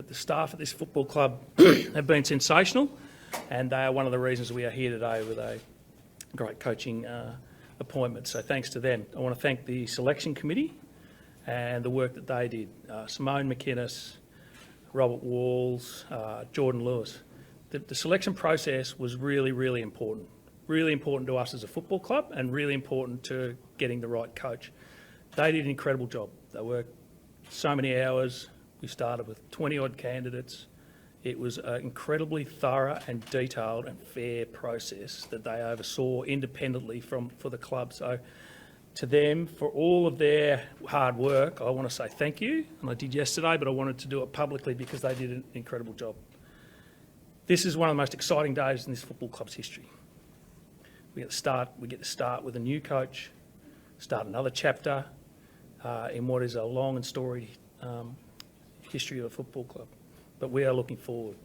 the staff at this football club have been sensational, and they are one of the reasons we are here today with a great coaching appointment. So thanks to them. I want to thank the selection committee and the work that they did. Simone McInnes, Robert Walls, Jordan Lewis. The selection process was really, really important. Really important to us as a football club and really important to getting the right coach. They did an incredible job. They worked so many hours. We started with 20-odd candidates. It was an incredibly thorough and detailed and fair process that they oversaw independently for the club. So to them, for all of their hard work, I want to say thank you. And I did yesterday, but I wanted to do it publicly because they did an incredible job. This is one of the most exciting days in this football club's history. We get to start with a new coach, start another chapter in what is a long and storied history of a football club. But we are looking forward,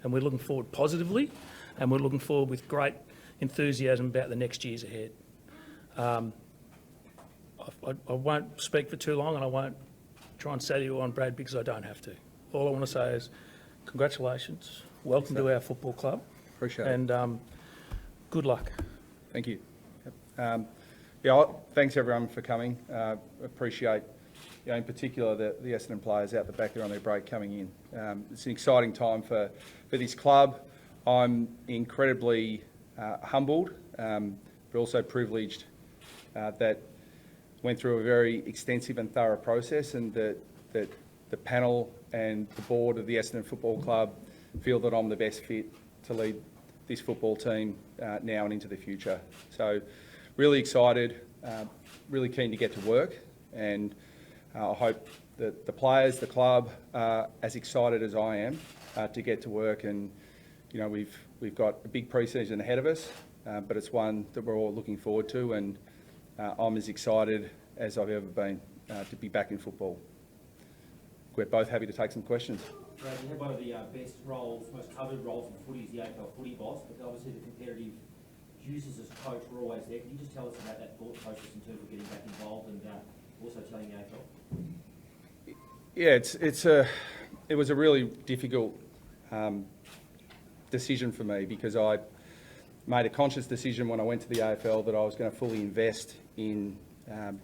and we're looking forward positively, and we're looking forward with great enthusiasm about the next years ahead. I won't speak for too long, and I won't try and sell you on Brad because I don't have to. All I want to say is congratulations, welcome to our football club. Appreciate it. And good luck. Thank you. Thanks everyone for coming. Appreciate, in particular, the Essendon players out the back there on their break coming in. It's an exciting time for this club. I'm incredibly humbled, but also privileged that went through a very extensive and thorough process, and that the panel and the board of the Essendon Football Club feel that I'm the best fit to lead this football team now and into the future. So really excited, really keen to get to work, and I hope that the players, the club, are as excited as I am to get to work. And we've got a big pre-season ahead of us, but it's one that we're all looking forward to, and I'm as excited as I've ever been to be back in football. We're both happy to take some questions. Brad, you have one of the best roles, most covered roles in footy is the AFL footy boss, but obviously the competitive juices as coach were always there. Can you just tell us about that thought process in terms of getting back involved and also telling the AFL? Yeah, it was a really difficult decision for me, because I made a conscious decision when I went to the AFL that I was going to fully invest in an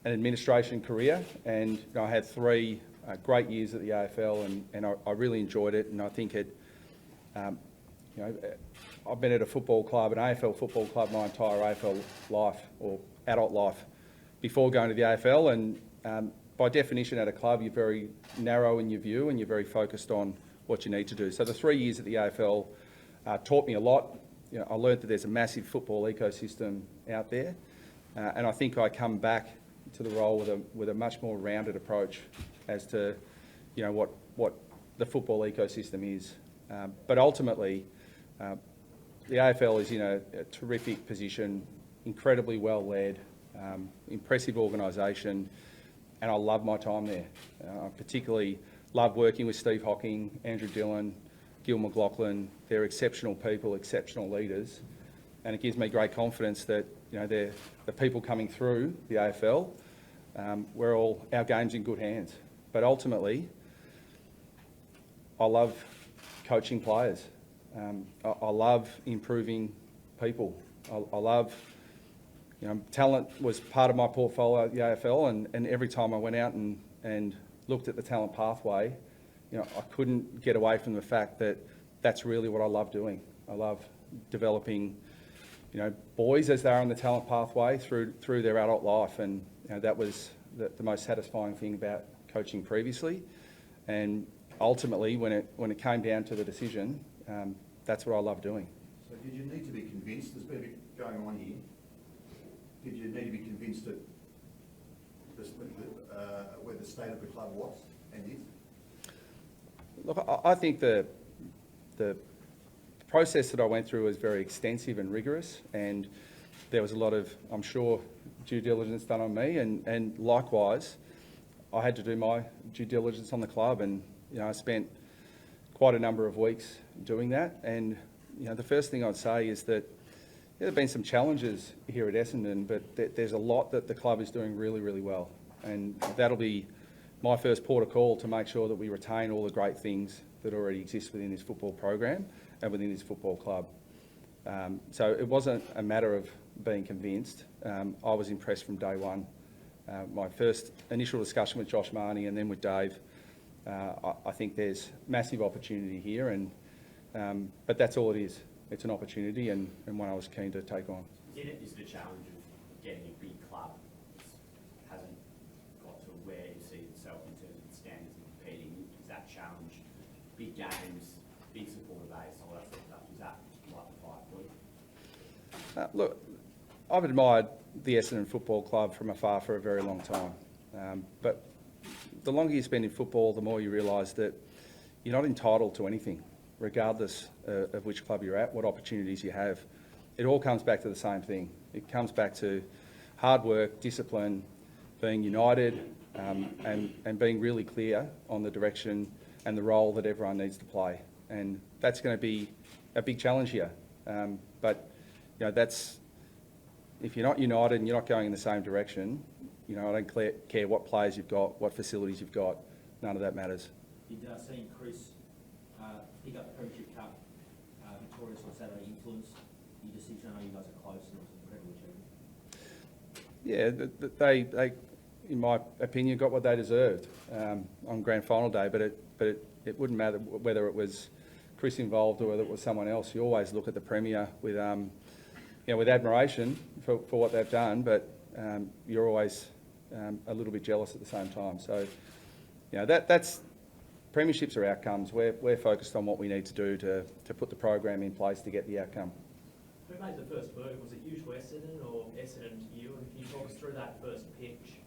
administration career, and I had 3 great years at the AFL, and I really enjoyed it. And I think I've been at a football club, an AFL football club, my entire AFL life or adult life before going to the AFL. And by definition, at a club, you're very narrow in your view and you're very focused on what you need to do. So the 3 years at the AFL taught me a lot. I learned that there's a massive football ecosystem out there, and I think I come back to the role with a much more rounded approach as to what the football ecosystem is. But ultimately, the AFL is in a terrific position, incredibly well led, impressive organisation, and I love my time there. I particularly love working with Steve Hocking, Andrew Dillon, Gil McLaughlin. They're exceptional people, exceptional leaders, and it gives me great confidence that they're the people coming through the AFL. Our game's in good hands. But ultimately, I love coaching players. I love improving people. I love, talent was part of my portfolio at the AFL, and every time I went out and looked at the talent pathway, I couldn't get away from the fact that that's really what I love doing. I love developing, boys as they're on the talent pathway through their adult life, and that was the most satisfying thing about coaching previously. And ultimately, when it came down to the decision, that's what I love doing. So did you need to be convinced, there's been a bit going on here, did you need to be convinced that where the state of the club was and is? Look, I think the process that I went through was very extensive and rigorous, and there was a lot of, I'm sure, due diligence done on me, and likewise, I had to do my due diligence on the club, and I spent quite a number of weeks doing that. And the first thing I'd say is that there have been some challenges here at Essendon, but there's a lot that the club is doing really, really well, and that'll be my first port of call to make sure that we retain all the great things that already exist within this football program and within this football club. So it wasn't a matter of being convinced. I was impressed from day one. My first initial discussion with Josh Marnie and then with Dave, I think there's massive opportunity here, but that's all it is. It's an opportunity and one I was keen to take on. Is it a challenge of getting a big club hasn't got to where you see itself in terms of its standards and competing? Is that challenge, big games, big supporter base, all that sort of stuff, is that like the fight for you? Look, I've admired the Essendon Football Club from afar for a very long time. But the longer you spend in football, the more you realise that you're not entitled to anything, regardless of which club you're at, what opportunities you have. It all comes back to the same thing. It comes back to hard work, discipline, being united, and being really clear on the direction and the role that everyone needs to play. And that's going to be a big challenge here. But you know, that's, if you're not united and you're not going in the same direction, you know, I don't care what players you've got, what facilities you've got, none of that matters. Did seeing Chris pick up the Premiership Cup victorious on Saturday influence your decision? I know you guys are close and it was an incredible achievement. Yeah, they, in my opinion, got what they deserved on grand final day. But it wouldn't matter whether it was Chris involved or whether it was someone else. You always look at the Premier with, with admiration for what they've done, but you're always a little bit jealous at the same time. So, you know, that's premierships are outcomes. We're focused on what we need to do to put the program in place to get the outcome. Who made the first move? Was it you to Essendon or Essendon to you? And can you talk us through that first pitch?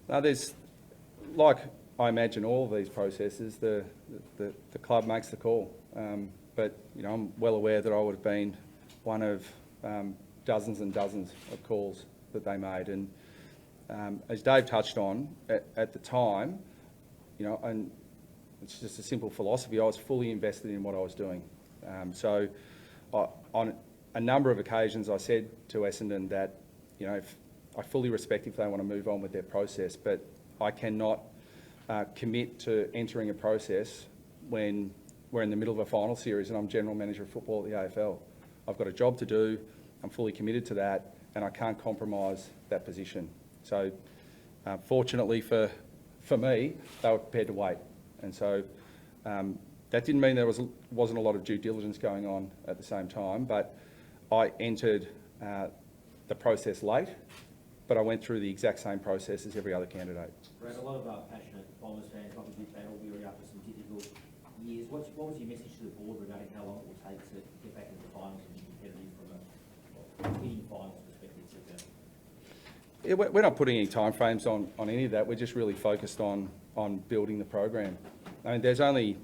Now, there's, like I imagine all of these processes, the club makes the call. But, you know, I'm well aware that I would have been one of dozens and dozens of calls that they made. And as Dave touched on, at the time, you know, and it's just a simple philosophy, I was fully invested in what I was doing. So on a number of occasions I said to Essendon that, you know, I fully respect if they want to move on with their process, but I cannot commit to entering a process when we're in the middle of a final series and I'm general manager of football at the AFL. I've got a job to do, I'm fully committed to that, and I can't compromise that position. So fortunately for me, they were prepared to wait. And so that didn't mean there wasn't a lot of due diligence going on at the same time, but I entered the process late, but I went through the exact same process as every other candidate. Brad, a lot of passionate Bombers fans might be a bit battle-weary after some difficult years. What was your message to the board regarding how long it will take to get back into the finals and be competitive from a winning finals perspective? Yeah, we're not putting any timeframes on any of that. We're just really focused on building the program. I mean, there's only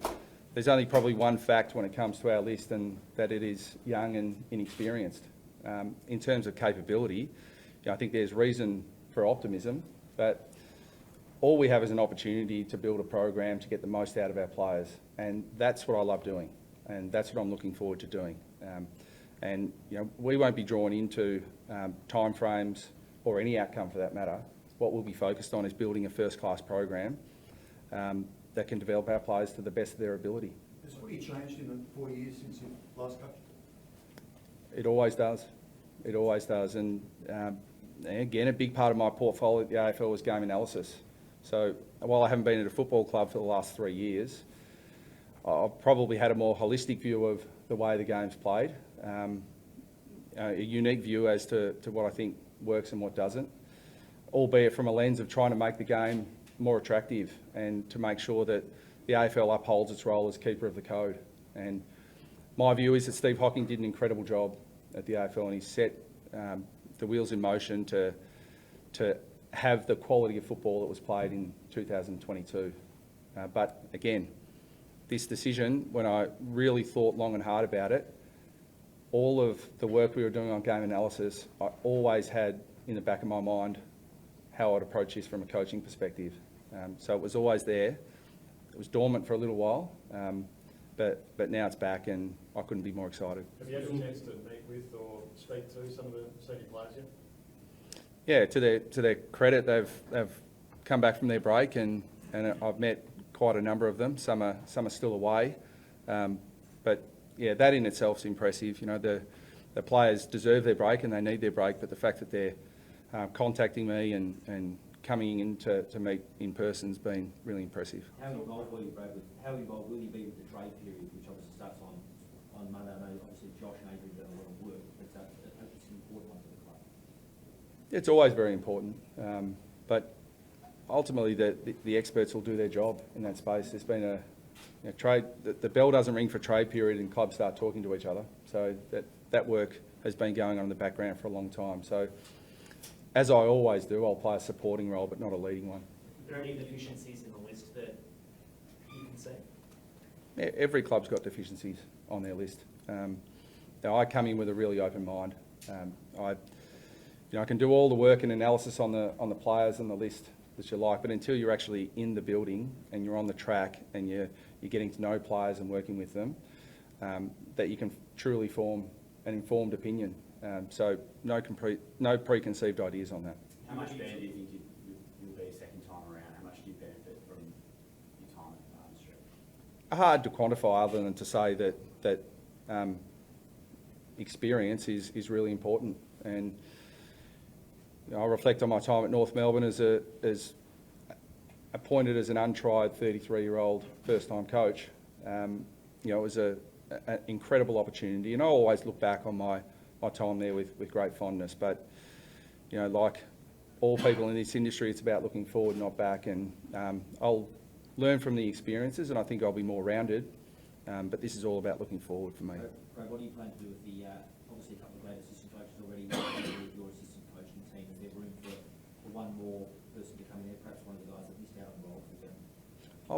probably one fact when it comes to our list, and that it is young and inexperienced. In terms of capability, you know, I think there's reason for optimism, but all we have is an opportunity to build a program to get the most out of our players, and that's what I love doing, and that's what I'm looking forward to doing. And you know, we won't be drawn into timeframes or any outcome for that matter. What we'll be focused on is building a first-class program that can develop our players to the best of their ability. Has footy changed in the 4 years since you last coached? It always does. It always does. And again, a big part of my portfolio at the AFL was game analysis. So while I haven't been at a football club for the last 3 years, I've probably had a more holistic view of the way the game's played, a unique view as to what I think works and what doesn't, albeit from a lens of trying to make the game more attractive and to make sure that the AFL upholds its role as keeper of the code. And my view is that Steve Hocking did an incredible job at the AFL, and he set the wheels in motion to have the quality of football that was played in 2022. But again, this decision, when I really thought long and hard about it, all of the work we were doing on game analysis, I always had in the back of my mind how I'd approach this from a coaching perspective. So it was always there. It was dormant for a little while, but now it's back, and I couldn't be more excited. Have you had a chance to meet with or speak to some of the senior players yet? Yeah, to their credit, they've come back from their break, and I've met quite a number of them. Some are still away, but yeah, that in itself is impressive. You know, the players deserve their break and they need their break, but the fact that they're contacting me and coming in to meet in person has been really impressive. How involved will you, Brad, how involved will you be with the trade period, which obviously starts on Monday? I know obviously Josh and Adrian done a lot of work, but it's an important one for the club. It's always very important, but ultimately the experts will do their job in that space. There's been trade. The bell doesn't ring for trade period and clubs start talking to each other. So that work has been going on in the background for a long time. So as I always do, I'll play a supporting role, but not a leading one. Are there any deficiencies in the list that you can see? Every club's got deficiencies on their list. Now I come in with a really open mind. I can do all the work and analysis on the players and the list that you like, but until you're actually in the building and you're on the track and you're getting to know players and working with them, that you can truly form an informed opinion. So no preconceived ideas on that. How much better do you think you'll be a second time around? How much do you benefit from your time at Barnes Street? Hard to quantify other than to say that experience is really important. And I reflect on my time at North Melbourne as appointed as an untried 33-year-old first-time coach. It was an incredible opportunity, and I always look back on my time there with great fondness. But like all people in this industry, it's about looking forward, not back. And I'll learn from the experiences, and I think I'll be more rounded. But this is all about looking forward for me. Brad, what do you plan to do with the obviously a couple of great assistant coaches already with your assistant coaching team? Is there room for one more person to come in there, perhaps one of the guys that missed out on the role, for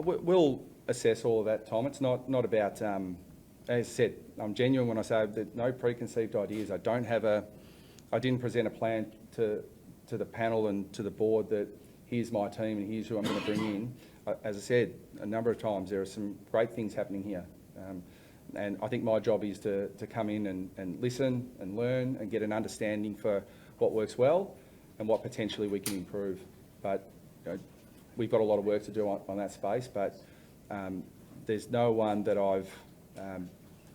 example? We'll assess all of that, Tom. It's not about, as I said, I'm genuine when I say that no preconceived ideas. I didn't present a plan to the panel and to the board that here's my team and here's who I'm going to bring in. As I said a number of times, there are some great things happening here. And I think my job is to come in and listen and learn and get an understanding for what works well and what potentially we can improve. But we've got a lot of work to do on that space, but there's no one that I've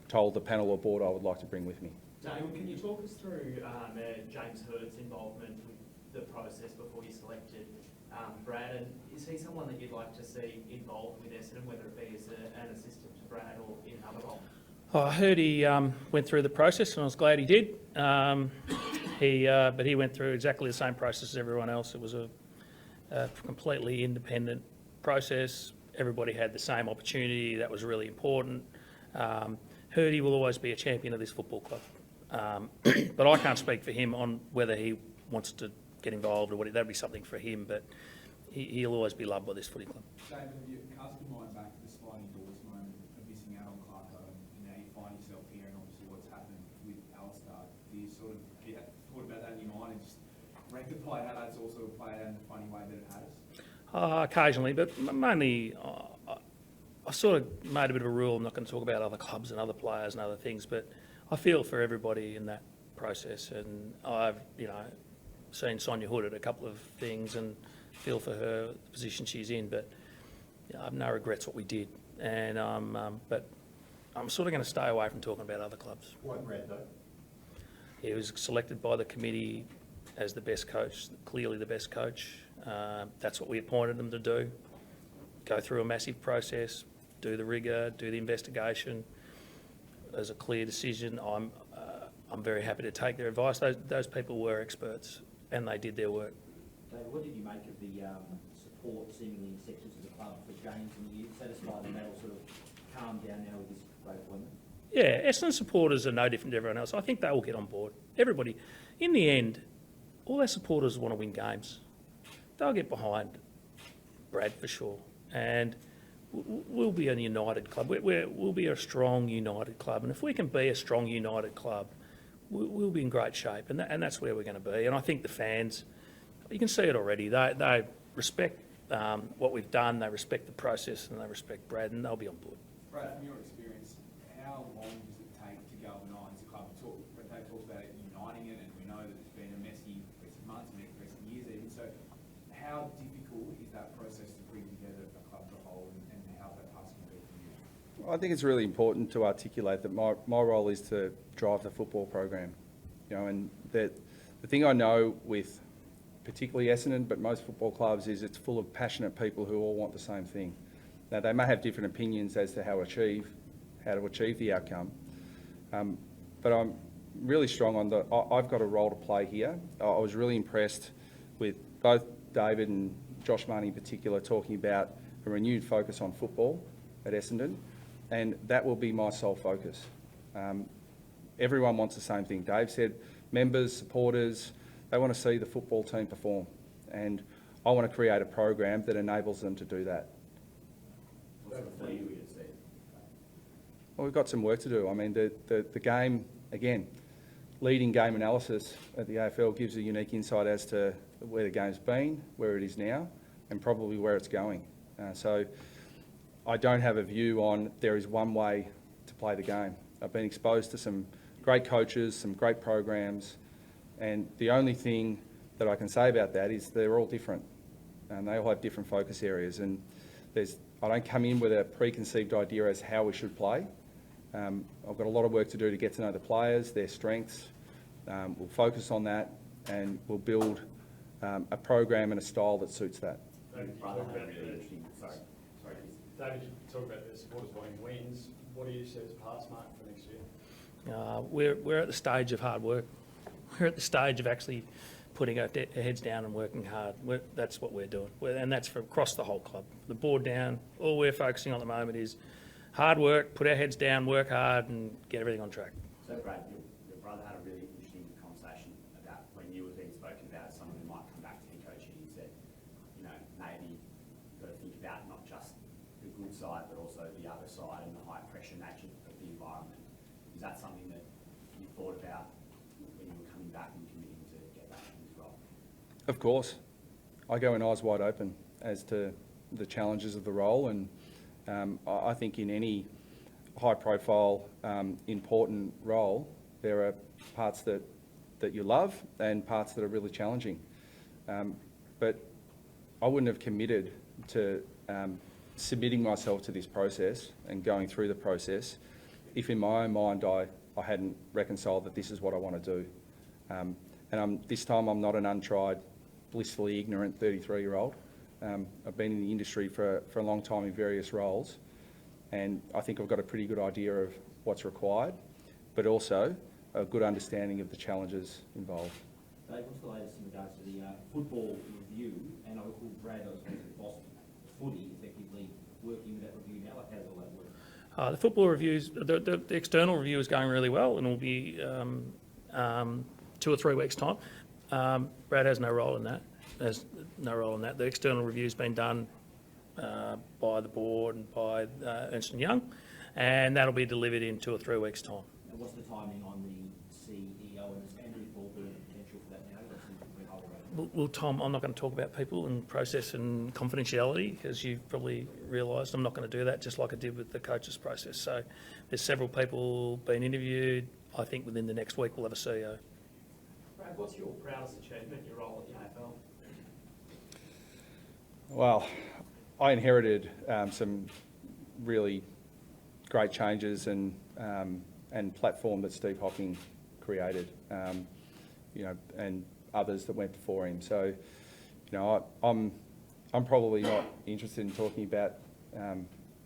told the panel or board I would like to bring with me. Dave, can you talk us through James Hurd's involvement with the process before you selected Brad, and is he someone that you'd like to see involved with Essendon, whether it be as an assistant to Brad or in another role? I heard he went through the process, and I was glad he did. But he went through exactly the same process as everyone else. It was a completely independent process. Everybody had the same opportunity. That was really important. Hurdy will always be a champion of this football club. But I can't speak for him on whether he wants to get involved or what. That'd be something for him, but he'll always be loved by this footy club. David, have you cast your mind back to the sliding doors moment of missing out on Clarko, and now you find yourself here and obviously what's happened with Alistair? Do you sort of thought about that in your mind and just rectify how that's also played out in the funny way that it has? Occasionally, but mainly I sort of made a bit of a rule. I'm not going to talk about other clubs and other players and other things, but I feel for everybody in that process, and I've seen Sonia Hood at a couple of things and feel for her, the position she's in, but I have no regrets what we did. And but I'm sort of going to stay away from talking about other clubs. Why Brad though? He was selected by the committee as the best coach, clearly the best coach. That's what we appointed him to do. Go through a massive process, do the rigour, do the investigation. There's a clear decision. I'm very happy to take their advice. Those people were experts and they did their work. David, what did you make of the support seemingly in sections of the club for James, and you satisfied that will sort of calm down now with this great appointment? Yeah, Essendon supporters are no different to everyone else. I think they will get on board. Everybody. In the end, all their supporters want to win games. They'll get behind Brad for sure. And we'll be a united club. We'll be a strong, united club. And if we can be a strong, united club, we'll be in great shape. And that's where we're going to be. And I think the fans, you can see it already. They respect what we've done. They respect the process and they respect Brad, and they'll be on board. Brad, from your experience, how long does it take to galvanise a club? Dave talks about it uniting it, and we know that it's been a messy recent months, recent years even. So how difficult is I think it's really important to articulate that my role is to drive the football program. And that the thing I know with particularly Essendon, but most football clubs, is it's full of passionate people who all want the same thing. Now, they may have different opinions as to how to achieve the outcome, but I'm really strong on I've got a role to play here. I was really impressed with both David and Josh Marnie in particular talking about a renewed focus on football at Essendon, and that will be my sole focus. Everyone wants the same thing. Dave said members, supporters, they want to see the football team perform, and I want to create a program that enables them to do that. What sort of fee do we see? Well, we've got some work to do. I mean, the game, again, leading game analysis at the AFL gives a unique insight as to where the game's been, where it is now, and probably where it's going. So I don't have a view on there is one way to play the game. I've been exposed to some great coaches, some great programs, and the only thing that I can say about that is they're all different, and they all have different focus areas. And I don't come in with a preconceived idea as how we should play. I've got a lot of work to do to get to know the players, their strengths. We'll focus on that, and we'll build a program and a style that suits that. Your brother had a really interesting, sorry, David, you talk about the supporters wanting wins. What do you see as a pass mark for next year? We're at the stage of hard work. We're at the stage of actually putting our heads down and working hard. That's what we're doing, and that's from across the whole club. The board down, all we're focusing on at the moment is hard work, put our heads down, work hard, and get everything on track. So Brad, your brother had a really interesting conversation about when you were being spoken about as someone who might come back to head coaching. He said, maybe you've got to think about not just the good side, but also the other side and the high pressure nature of the environment. Is that something that you thought about when you were coming back and committing to get back into this role? Of course. I go in eyes wide open as to the challenges of the role, and I think in any high-profile, important role, there are parts that you love and parts that are really challenging. But I wouldn't have committed to submitting myself to this process and going through the process if in my own mind I hadn't reconciled that this is what I want to do. And this time I'm not an untried, blissfully ignorant 33-year-old. I've been in the industry for a long time in various roles, and I think I've got a pretty good idea of what's required, but also a good understanding of the challenges involved. Dave, what's the latest in regards to the football review? And I recall Brad, I was the boss of Footy, effectively working with that review now. Like, how does all that work? The football reviews, the external review is going really well, and will be 2 or 3 weeks' time. Brad has no role in that. There's no role in that. The external review's been done by the board and by Ernst & Young, and that'll be delivered in 2 or 3 weeks' time. And what's the timing on the CEO and Andrew Baldwin and potential for that now? Well, Tom, I'm not going to talk about people and process and confidentiality, as you've probably realised. I'm not going to do that, just like I did with the coaches process. So there's several people being interviewed. I think within the next week we'll have a CEO. Brad, what's your proudest achievement in your role at the AFL? Well, I inherited some really great changes and platform that Steve Hocking created, and others that went before him. So, I'm probably not interested in talking about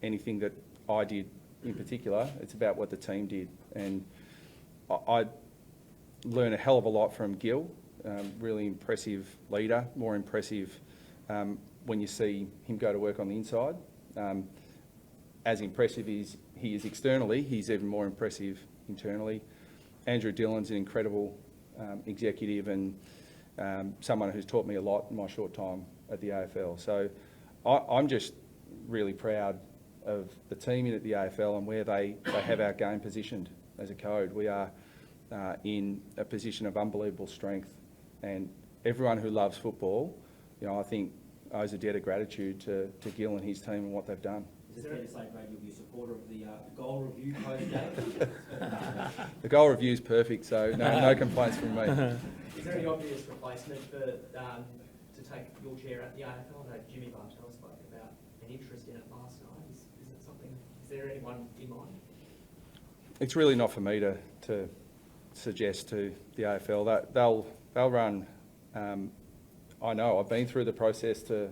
anything that I did in particular. It's about what the team did, and I learned a hell of a lot from Gil. Really impressive leader, more impressive when you see him go to work on the inside. As impressive as he is externally, he's even more impressive internally. Andrew Dillon's an incredible executive and someone who's taught me a lot in my short time at the AFL. So I'm just really proud of the team in at the AFL and where they have our game positioned as a code. We are in a position of unbelievable strength, and everyone who loves football, I think owes a debt of gratitude to Gil and his team and what they've done. Is it fair to say, Brad, you'll be a supporter of the goal review post-game? The goal review is perfect, so no complaints from me. Is there any obvious replacement for to take your chair at the AFL? I know Jimmy Bartel spoke about an interest in it last night. Is it something? Is there there anyone in mind? It's really not for me to suggest to the AFL that they'll run. I know I've been through the process to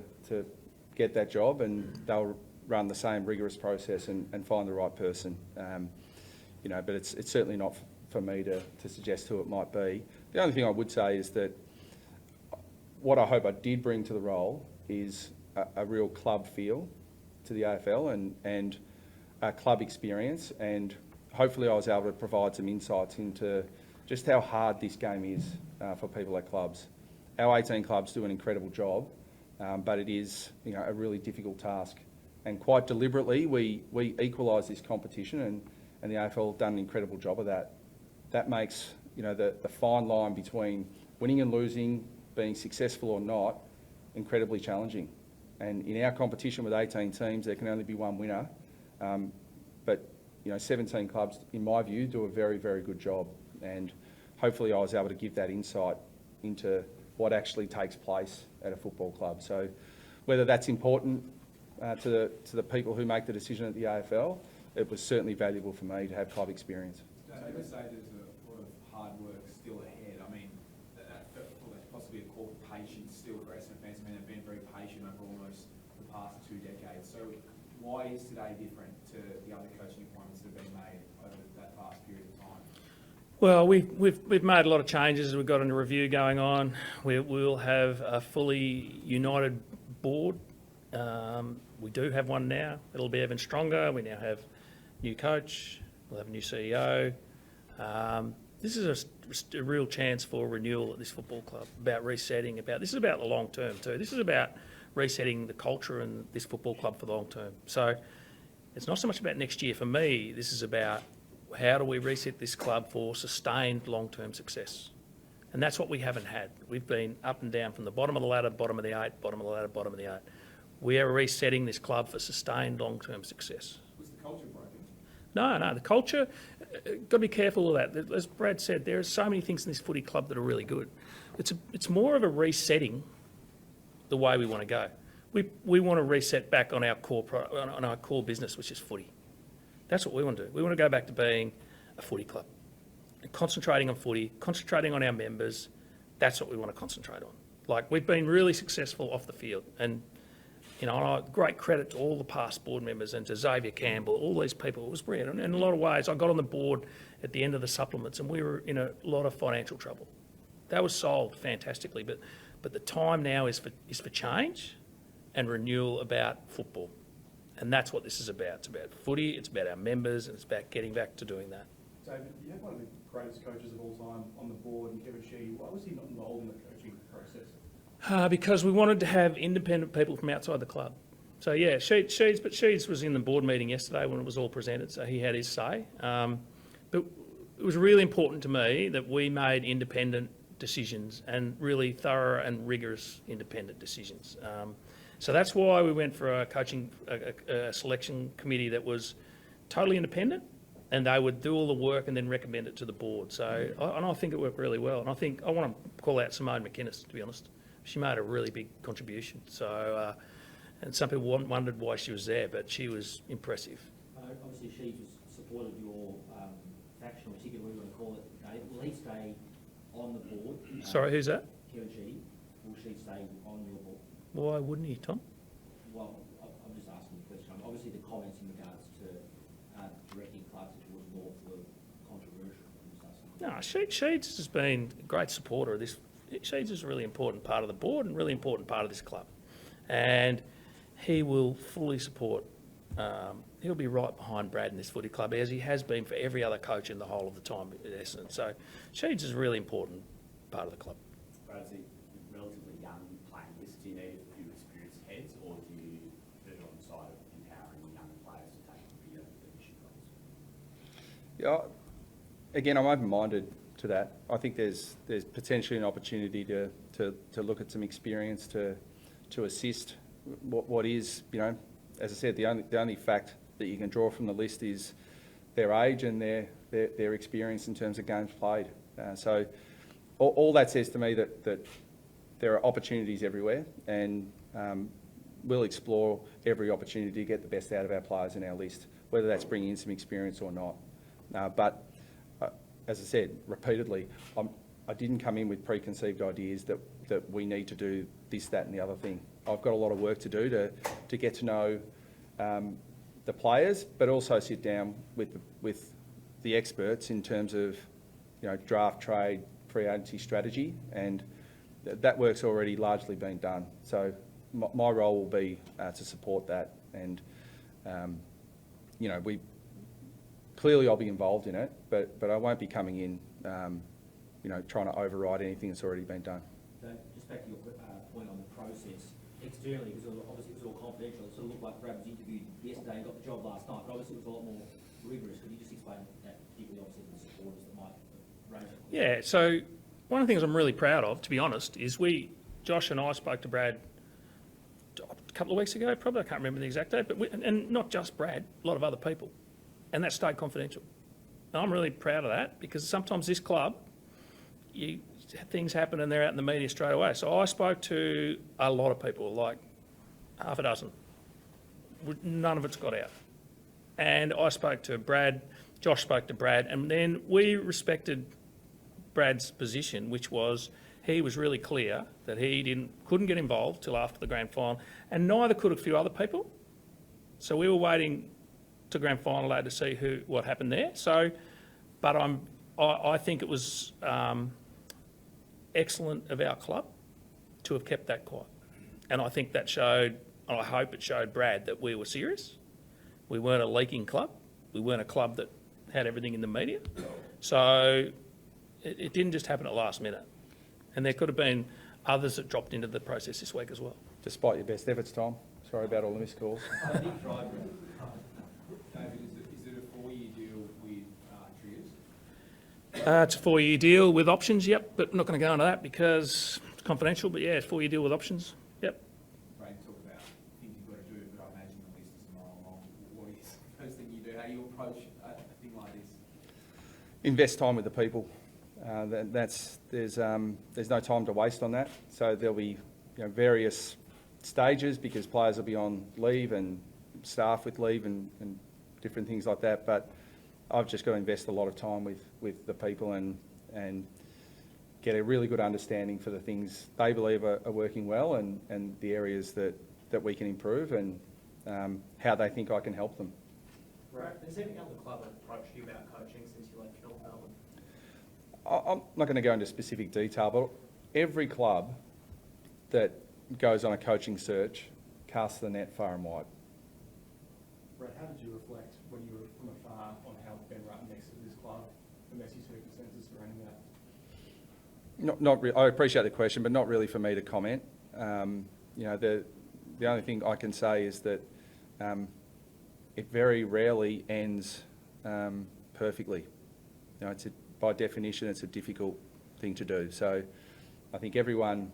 get that job, and they'll run the same rigorous process and find the right person. But it's certainly not for me to suggest who it might be. The only thing I would say is that what I hope I did bring to the role is a real club feel to the AFL and a club experience, and hopefully I was able to provide some insights into just how hard this game is for people at clubs. Our 18 clubs do an incredible job, but it is a really difficult task. And quite deliberately, we equalise this competition, and the AFL have done an incredible job of that. That makes the fine line between winning and losing, being successful or not, incredibly challenging. And in our competition with 18 teams, there can only be one winner. But 17 clubs, in my view, do a very, very good job. And hopefully I was able to give that insight into what actually takes place at a football club. So whether that's important to the people who make the decision at the AFL, it was certainly valuable for me to have club experience. Don't you say there's a lot of hard work still ahead? I mean, that's possibly a call for patience still for Essendon fans. I mean, they've been very patient over almost the past 2 decades. So why is today different to the other coaching appointments that have been made over that past period of time? Well, we've made a lot of changes. We've got a review going on. We'll have a fully united board. We do have one now. It'll be even stronger. We now have a new coach. We'll have a new CEO. This is a real chance for renewal at this football club, about resetting. This is about the long term too. This is about resetting the culture in this football club for the long term. So it's not so much about next year. For me, this is about how do we reset this club for sustained long-term success. And that's what we haven't had. We've been up and down from the bottom of the ladder, bottom of the 8, bottom of the ladder, bottom of the 8. We are resetting this club for sustained long-term success. Was the culture broken? No, the culture, got to be careful of that. As Brad said, there are so many things in this footy club that are really good. It's more of a resetting the way we want to go. We want to reset back on our core business, which is footy. That's what we want to do. We want to go back to being a footy club and concentrating on footy, concentrating on our members. That's what we want to concentrate on. Like, we've been really successful off the field, and great credit to all the past board members and to Xavier Campbell, all these people. It was brilliant. And in a lot of ways, I got on the board at the end of the supplements, and we were in a lot of financial trouble. That was solved fantastically, but the time now is for change and renewal about football. And that's what this is about. It's about footy, it's about our members, and it's about getting back to doing that. David, you have one of the greatest coaches of all time on the board, and Kevin Sheedy. Why was he not involved in the coaching process? Because we wanted to have independent people from outside the club. So yeah, Sheeds was in the board meeting yesterday when it was all presented, so he had his say. But it was really important to me that we made independent decisions, and really thorough and rigorous independent decisions. So that's why we went for a selection committee that was totally independent, and they would do all the work and then recommend it to the board. So I think it worked really well. And I want to call out Simone McInnes, to be honest. She made a really big contribution. So, and some people wondered why she was there, but she was impressive. Obviously, she supported your faction, or ticket, whatever you want to call it, Dave. Will he stay on the board? Sorry, who's that? Kevin Sheedy. Will she stay on your board? Why wouldn't he, Tom? Well, I'm just asking the question. Obviously, the comments in regards to directing clubs towards North were controversial. No, Sheeds has been a great supporter of this. Sheeds is a really important part of the board and really important part of this club. And he will fully support, he'll be right behind Brad in this footy club, as he has been for every other coach in the whole of the time at Essendon. So Sheeds is a really important part of the club. Brad's a relatively young playing list. Do you need a few experienced heads, or do you put it on the side of empowering younger players to take bigger leadership roles? Yeah, again, I'm open-minded to that. I think there's potentially an opportunity to look at some experience to assist what is, as I said, the only fact that you can draw from the list is their age and their experience in terms of games played. So all that says to me that there are opportunities everywhere, and we'll explore every opportunity to get the best out of our players in our list. whether that's bringing in some experience or not. But as I said repeatedly, I didn't come in with preconceived ideas that we need to do this, that and the other thing. I've got a lot of work to do to get to know the players, but also sit down with the experts in terms of, you know, draft, trade, free agency strategy, and that work's already largely been done. So my role will be to support that, and you know, clearly I'll be involved in it, but I won't be coming in, you know, trying to override anything that's already been done. Dave, just back to your point on the process. Externally, because obviously it was all confidential, it sort of looked like Brad was interviewed yesterday and got the job last night, but obviously it was a lot more rigorous. Could you just explain that, particularly obviously to the supporters that might raise it? Yeah, so one of the things I'm really proud of, to be honest, is Josh and I spoke to Brad a couple of weeks ago, probably, I can't remember the exact date, but and not just Brad, a lot of other people, and that stayed confidential. And I'm really proud of that, because sometimes this club, things happen and they're out in the media straight away. So I spoke to a lot of people, like half a dozen. None of it's got out. And I spoke to Brad, Josh spoke to Brad, and then we respected Brad's position, which was he was really clear that he couldn't get involved till after the grand final, and neither could a few other people. So we were waiting to grand final day to see what happened there. So, but I think it was excellent of our club to have kept that quiet, and I think that showed. I hope it showed Brad that we were serious. We weren't a leaking club. We weren't a club that had everything in the media. So it didn't just happen at last minute. And there could have been others that dropped into the process this week as well. Despite your best efforts, Tom. Sorry about all the missed calls. David, is it a 4-year deal with trios? It's a 4-year deal with options, yep, but I'm not going to go into that because it's confidential. But yeah, it's a 4-year deal with options, yep. Right, talk about things you've got to do, but I imagine the list is a mile long. What is the first thing you do? How do you approach a thing like this? Invest time with the people. There's no time to waste on that. So there'll be, you know, various stages, because players will be on leave and staff with leave and different things like that. But I've just got to invest a lot of time with the people and get a really good understanding for the things they believe are working well, and the areas that we can improve, and how they think I can help them. Right. Has any other club approached you about coaching since you left North Melbourne? I'm not going to go into specific detail, but every club that goes on a coaching search casts the net far and wide. Brad, how did you reflect when you were from afar on how Ben Rutten exited this club, the messy circumstances surrounding that? Not really. I appreciate the question, but not really for me to comment. You know, the only thing I can say is that it very rarely ends perfectly. You know, by definition, it's a difficult thing to do. So I think everyone,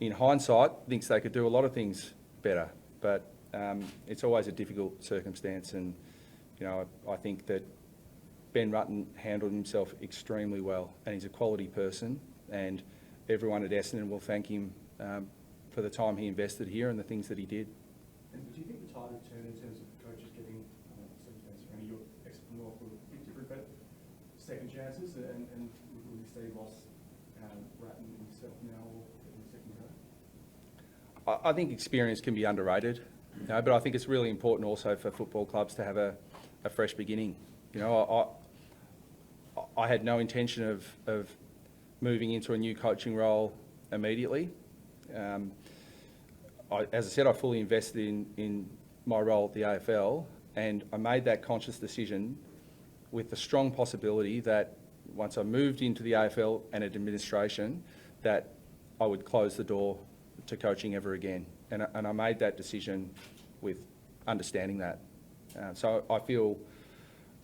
in hindsight, thinks they could do a lot of things better, but it's always a difficult circumstance. And, you know, I think that Ben Rutten handled himself extremely well, and he's a quality person, and everyone at Essendon will thank him for the time he invested here and the things that he did. And do you think the tide has turned in terms of coaches getting circumstances around your exit from North were a bit different, but second chances, and will we see Ross, Rutten and himself now, or in the second go? I think experience can be underrated, you know, but I think it's really important also for football clubs to have a fresh beginning. You know, I had no intention of moving into a new coaching role immediately. As I said, I fully invested in my role at the AFL, and I made that conscious decision with the strong possibility that once I moved into the AFL and administration, that I would close the door to coaching ever again. And I made that decision with understanding that. So I feel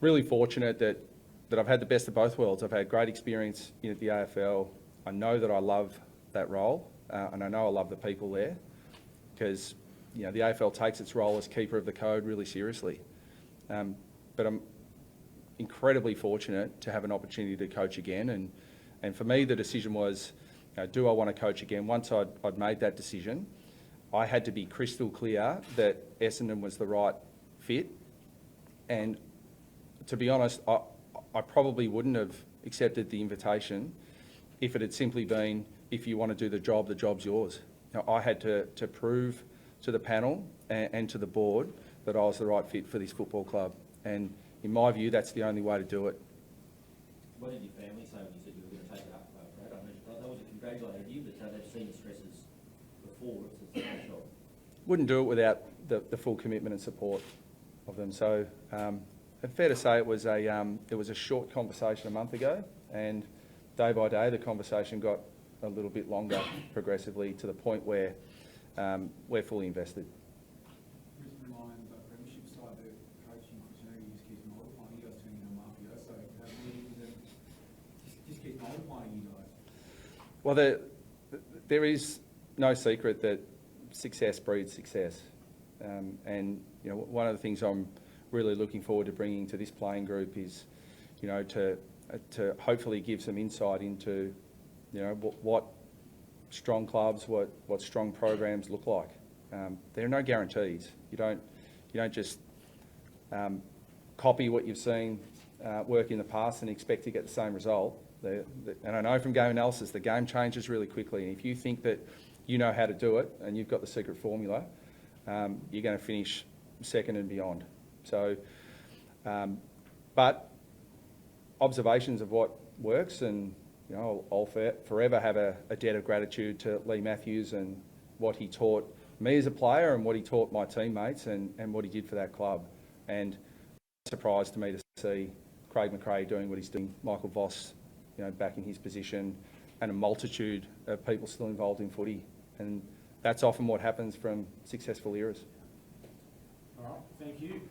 really fortunate that I've had the best of both worlds. I've had great experience in the AFL. I know that I love that role, and I know I love the people there, because, you know, the AFL takes its role as keeper of the code really seriously. But I'm incredibly fortunate to have an opportunity to coach again, and for me the decision was, you know, do I want to coach again? Once I'd made that decision, I had to be crystal clear that Essendon was the right fit, And to be honest, I probably wouldn't have accepted the invitation if it had simply been, if you want to do the job's yours. You know, I had to prove to the panel and to the board that I was the right fit for this football club. And in my view, that's the only way to do it. What did your family say when you said you were going to take it up, Brad? I mean, that was a congratulated you, but they've seen the stresses before. It's a nice job. Wouldn't do it without the full commitment and support of them. So it's fair to say it was a short conversation a month ago, and day by day the conversation got a little bit longer progressively to the point where we're fully invested. Brisbane Lions, premiership side, the coaching opportunity just keeps multiplying. You guys turned into a mafia, so just keep multiplying, you guys. Well, there is no secret that success breeds success. And you know, one of the things I'm really looking forward to bringing to this playing group is, you know, to hopefully give some insight into, you know, what strong clubs, what strong programs look like. There are no guarantees. You don't just copy what you've seen work in the past and expect to get the same result. And I know from game analysis, the game changes really quickly. And if you think that you know how to do it and you've got the secret formula, you're going to finish second and beyond. So, but observations of what works, and you know, I'll forever have a debt of gratitude to Lee Matthews and what he taught me as a player and what he taught my teammates and what he did for that club. And it's a surprise to me to see Craig McRae doing what he's doing, Michael Voss, you know, back in his position, and a multitude of people still involved in footy. And that's often what happens from successful eras. All right, thank you.